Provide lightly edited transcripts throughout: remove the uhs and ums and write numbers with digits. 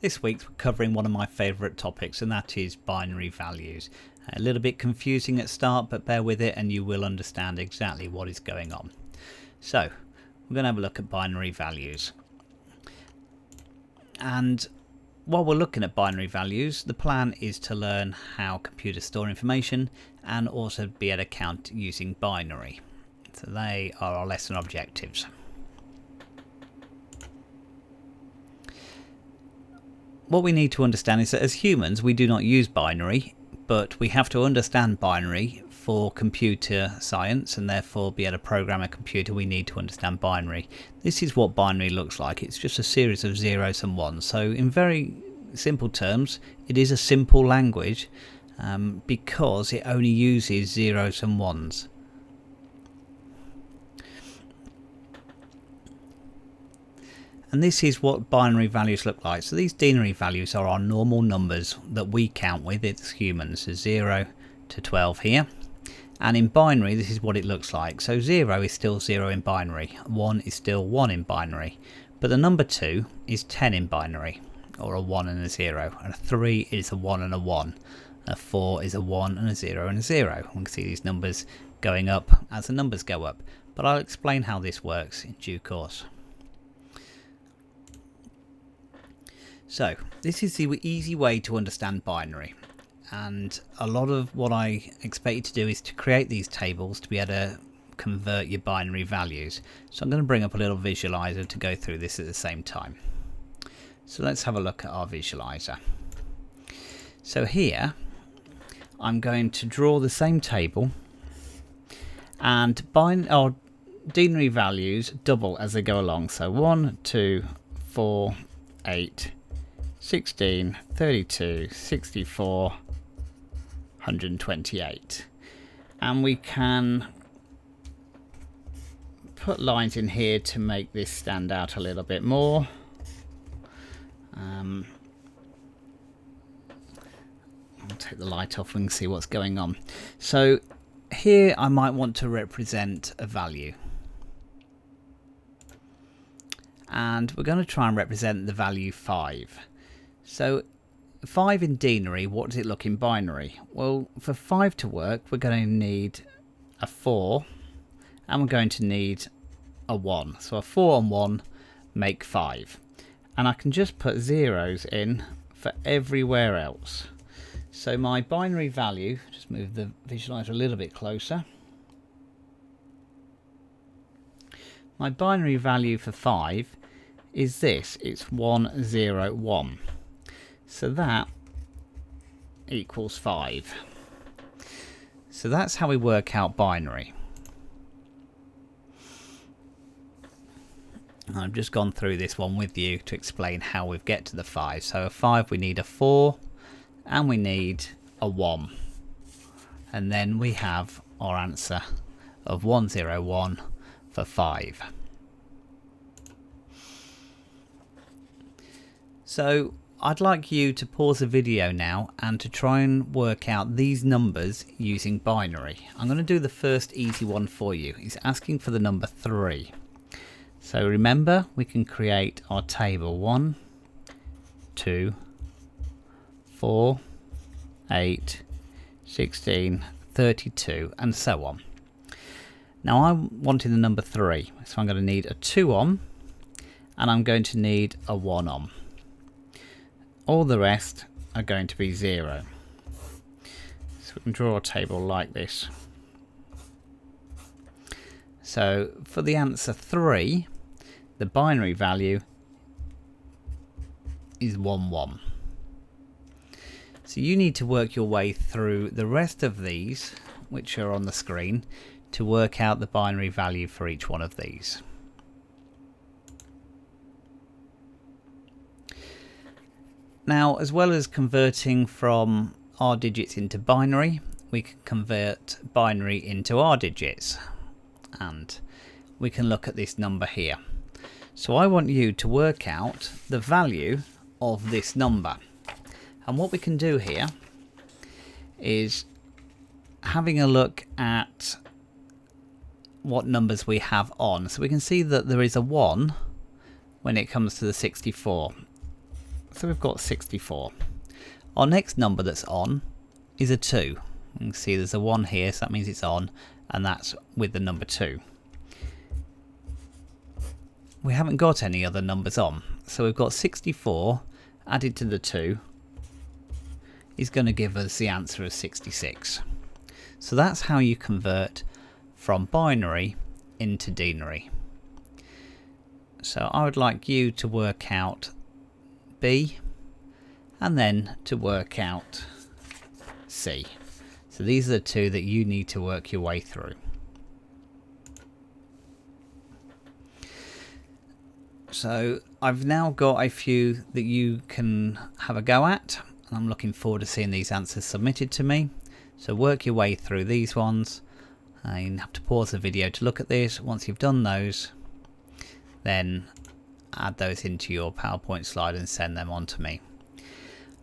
This week we're covering one of my favourite topics, and that is binary values. A little bit confusing at start, but bear with it and you will understand exactly what is going on. So we're going to have a look at binary values. And while we're looking at binary values, the plan is to learn how computers store information and also be able to count using binary. So they are our lesson objectives. What we need to understand is that as humans we do not use binary, but we have to understand binary for computer science, and therefore be able to program a computer we need to understand binary. This is what binary looks like. It's just a series of zeros and ones. So in very simple terms, it is a simple language because it only uses zeros and ones. And this is what binary values look like. So these binary values are our normal numbers that we count with as humans. So 0 to 12 here. And in binary, this is what it looks like. So 0 is still 0 in binary. 1 is still 1 in binary. But the number 2 is 10 in binary, or a 1 and a 0. And a 3 is a 1 and a 1. A 4 is a 1 and a 0 and a 0. We can see these numbers going up as the numbers go up. But I'll explain how this works in due course. So this is the easy way to understand binary, and a lot of what I expect you to do is to create these tables to be able to convert your binary values. So I'm going to bring up a little visualizer to go through this at the same time. So let's have a look at our visualizer. So here I'm going to draw the same table, and binary values double as they go along. So 1, 2, 4, 8, 16, 32, 64, 128. And we can put lines in here to make this stand out a little bit more. I'll take the light off and we can see what's going on. So here I might want to represent a value. And we're going to try and represent the value 5. So 5 in denary, what does it look in binary? Well, for 5 to work, we're going to need a 4, and we're going to need a 1. So a 4 and 1 make 5. And I can just put zeros in for everywhere else. So my binary value, just move the visualizer a little bit closer. My binary value for 5 is this. It's 1, 0, 1. So that equals 5. So that's how we work out binary. I've just gone through this one with you to explain how we get to the 5. So a 5 we need a 4 and we need a 1. And then we have our answer of 101 for 5. So I'd like you to pause the video now and to try and work out these numbers using binary. I'm going to do the first easy one for you. It's asking for the number 3. So remember, we can create our table 1, 2, 4, 8, 16, 32 and so on. Now I'm wanting the number 3, so I'm going to need a 2 on and I'm going to need a 1 on. All the rest are going to be 0. So we can draw a table like this. So for the answer 3, the binary value is 1, 1. So you need to work your way through the rest of these, which are on the screen, to work out the binary value for each one of these. Now, as well as converting from R digits into binary, we can convert binary into R digits. And we can look at this number here. So I want you to work out the value of this number. And what we can do here is having a look at what numbers we have on. So we can see that there is a 1 when it comes to the 64. So we've got 64. Our next number that's on is a 2. You can see there's a 1 here, so that means it's on, and that's with the number 2. We haven't got any other numbers on, so we've got 64 added to the 2 is going to give us the answer of 66. So that's how you convert from binary into denary. So I would like you to work out B and then to work out C. So these are the two that you need to work your way through. So I've now got a few that you can have a go at. I'm looking forward to seeing these answers submitted to me. So work your way through these ones. You have to pause the video to look at this. Once you've done those, then add those into your PowerPoint slide and send them on to me.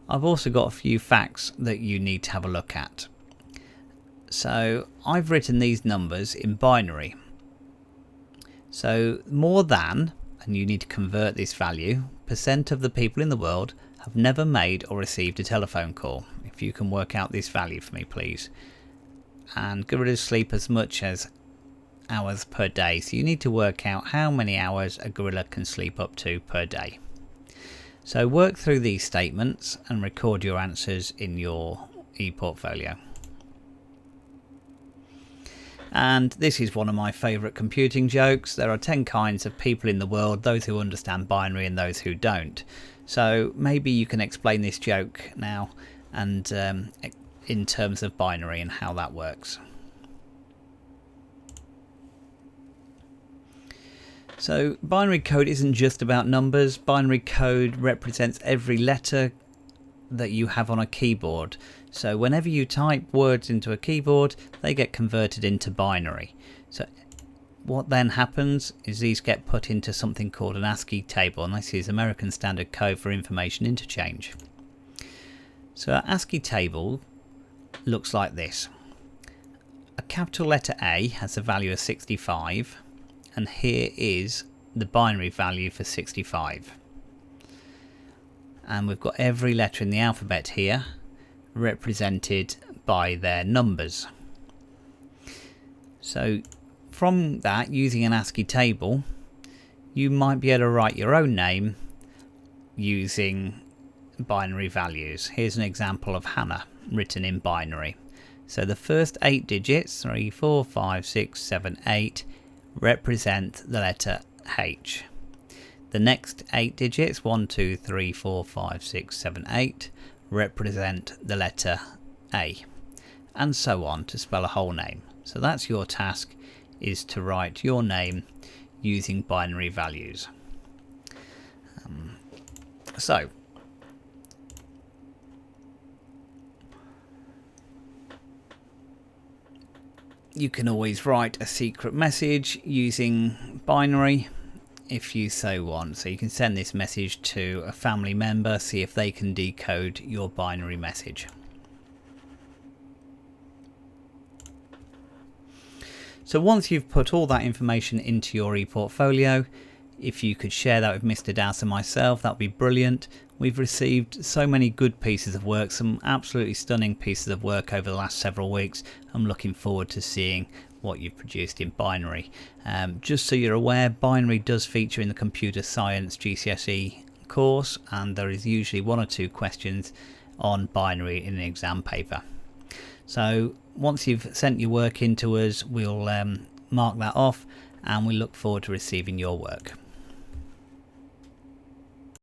I've also got a few facts that you need to have a look at. So I've written these numbers in binary. So more than, and you need to convert this value, % of the people in the world have never made or received a telephone call. If you can work out this value for me, please. And gorillas sleep as much as hours per day, so you need to work out how many hours a gorilla can sleep up to per day. So work through these statements and record your answers in your e-portfolio. And this is one of my favourite computing jokes. There are 10 kinds of people in the world, those who understand binary and those who don't. So maybe you can explain this joke now and in terms of binary and how that works. So binary code isn't just about numbers. Binary code represents every letter that you have on a keyboard. So whenever you type words into a keyboard, they get converted into binary. So what then happens is these get put into something called an ASCII table, and this is American Standard Code for Information Interchange. So our ASCII table looks like this. A capital letter A has a value of 65, and here is the binary value for 65. And we've got every letter in the alphabet here represented by their numbers. So from that, using an ASCII table, you might be able to write your own name using binary values. Here's an example of Hannah written in binary. So the first 8 digits, 3, 4, 5, 6, 7, 8, represent the letter H. The next 8 digits, 1, 2, 3, 4, 5, 6, 7, 8, represent the letter A, and so on to spell a whole name. So that's your task, is to write your name using binary values. So you can always write a secret message using binary if you so want. So you can send this message to a family member, see if they can decode your binary message. So once you've put all that information into your e-portfolio, if you could share that with Mr. Dowse and myself, that would be brilliant. We've received so many good pieces of work, some absolutely stunning pieces of work over the last several weeks. I'm looking forward to seeing what you've produced in binary. Just so you're aware, binary does feature in the computer science GCSE course, and there is usually 1 or 2 questions on binary in an exam paper. So once you've sent your work in to us, we'll mark that off, and we look forward to receiving your work.